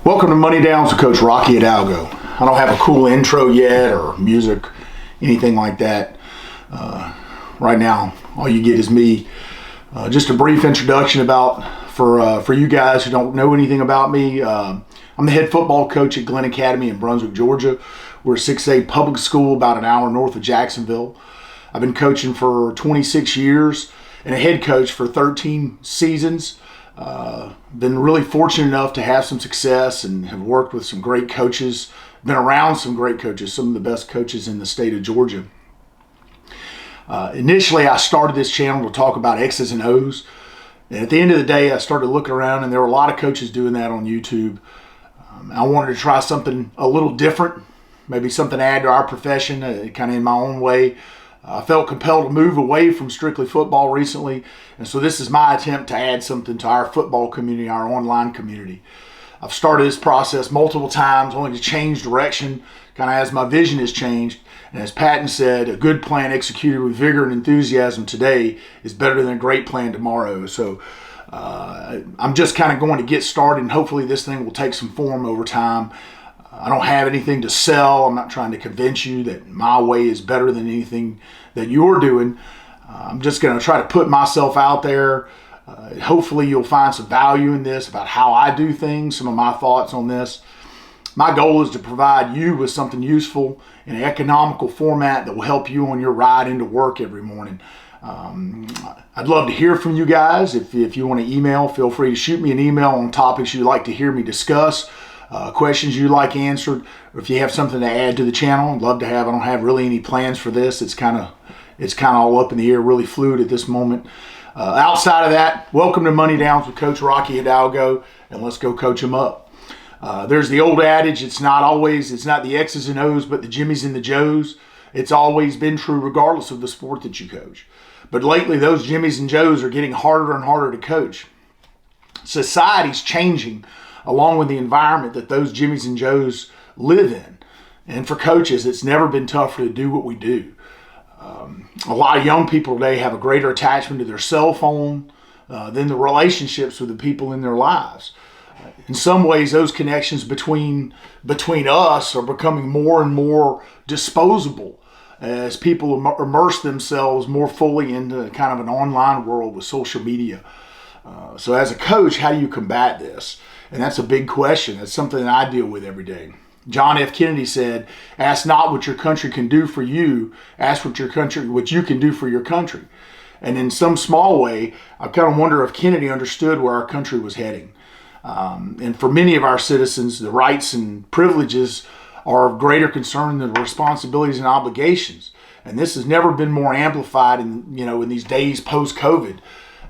Welcome to Money Downs with Coach Rocky Hidalgo. I don't have a cool intro yet or music, anything like that. Right now, all you get is me. Just a brief introduction for you guys who don't know anything about me. I'm the head football coach at Glenn Academy in Brunswick, Georgia. We're a 6A public school about an hour north of Jacksonville. I've been coaching for 26 years and a head coach for 13 seasons. Been really fortunate enough to have some success and have worked with some great coaches, been around some great coaches, some of the best coaches in the state of Georgia. Initially, I started this channel to talk about X's and O's. And at the end of the day, I started looking around and there were a lot of coaches doing that on YouTube. I wanted to try something a little different, maybe something to add to our profession, kind of in my own way. I felt compelled to move away from strictly football recently, and so this is my attempt to add something to our football community, our online community. I've started this process multiple times, only to change direction, kind of as my vision has changed. And as Patton said, a good plan executed with vigor and enthusiasm today is better than a great plan tomorrow. So I'm just kind of going to get started, and hopefully this thing will take some form over time. I don't have anything to sell. I'm not trying to convince you that my way is better than anything that you're doing. I'm just going to try to put myself out there. Hopefully you'll find some value in this about how I do things, some of my thoughts on this. My goal is to provide you with something useful in an economical format that will help you on your ride into work every morning. I'd love to hear from you guys. If you want to email, feel free to shoot me an email on topics you'd like to hear me discuss. Questions you'd like answered, or if you have something to add to the channel, I'd love to have. I don't have really any plans for this. It's kind of all up in the air, really fluid at this moment. Outside of that, welcome to Money Downs with Coach Rocky Hidalgo, and let's go coach them up. There's the old adage, it's not the X's and O's, but the Jimmies and the Joes. It's always been true regardless of the sport that you coach. But lately, those Jimmies and Joes are getting harder and harder to coach. Society's changing along with the environment that those Jimmies and Joes live in. And for coaches, it's never been tougher to do what we do. A lot of young people today have a greater attachment to their cell phone than the relationships with the people in their lives. In some ways, those connections between us are becoming more and more disposable as people immerse themselves more fully into kind of an online world with social media. So as a coach, how do you combat this? And that's a big question. That's something that I deal with every day. John F. Kennedy said, "Ask not what your country can do for you, ask what you can do for your country." And in some small way, I kind of wonder if Kennedy understood where our country was heading. And for many of our citizens, the rights and privileges are of greater concern than the responsibilities and obligations. And this has never been more amplified in these days post-COVID.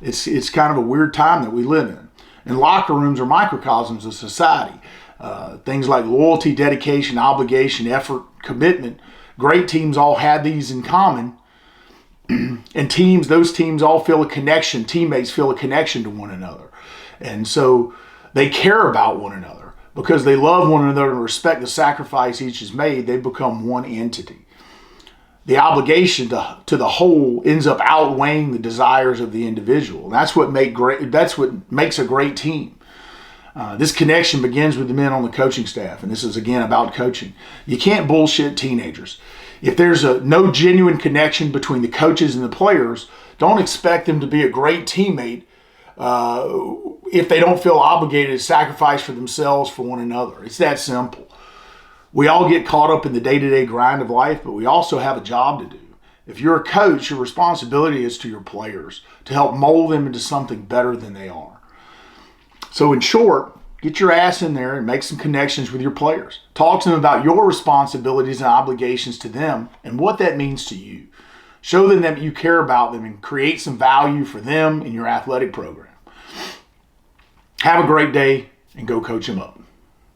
It's kind of a weird time that we live in. And locker rooms are microcosms of society. Things like loyalty, dedication, obligation, effort, commitment. Great teams all have these in common. And those teams all feel a connection. Teammates feel a connection to one another. And so they care about one another. Because they love one another and respect the sacrifice each has made, they become one entity. The obligation to the whole ends up outweighing the desires of the individual. That's what makes a great team. This connection begins with the men on the coaching staff, and this is again about coaching. You can't bullshit teenagers. If there's no genuine connection between the coaches and the players, don't expect them to be a great teammate if they don't feel obligated to sacrifice for themselves for one another. It's that simple. We all get caught up in the day-to-day grind of life, but we also have a job to do. If you're a coach, your responsibility is to your players to help mold them into something better than they are. So in short, get your ass in there and make some connections with your players. Talk to them about your responsibilities and obligations to them and what that means to you. Show them that you care about them and create some value for them in your athletic program. Have a great day and go coach them up.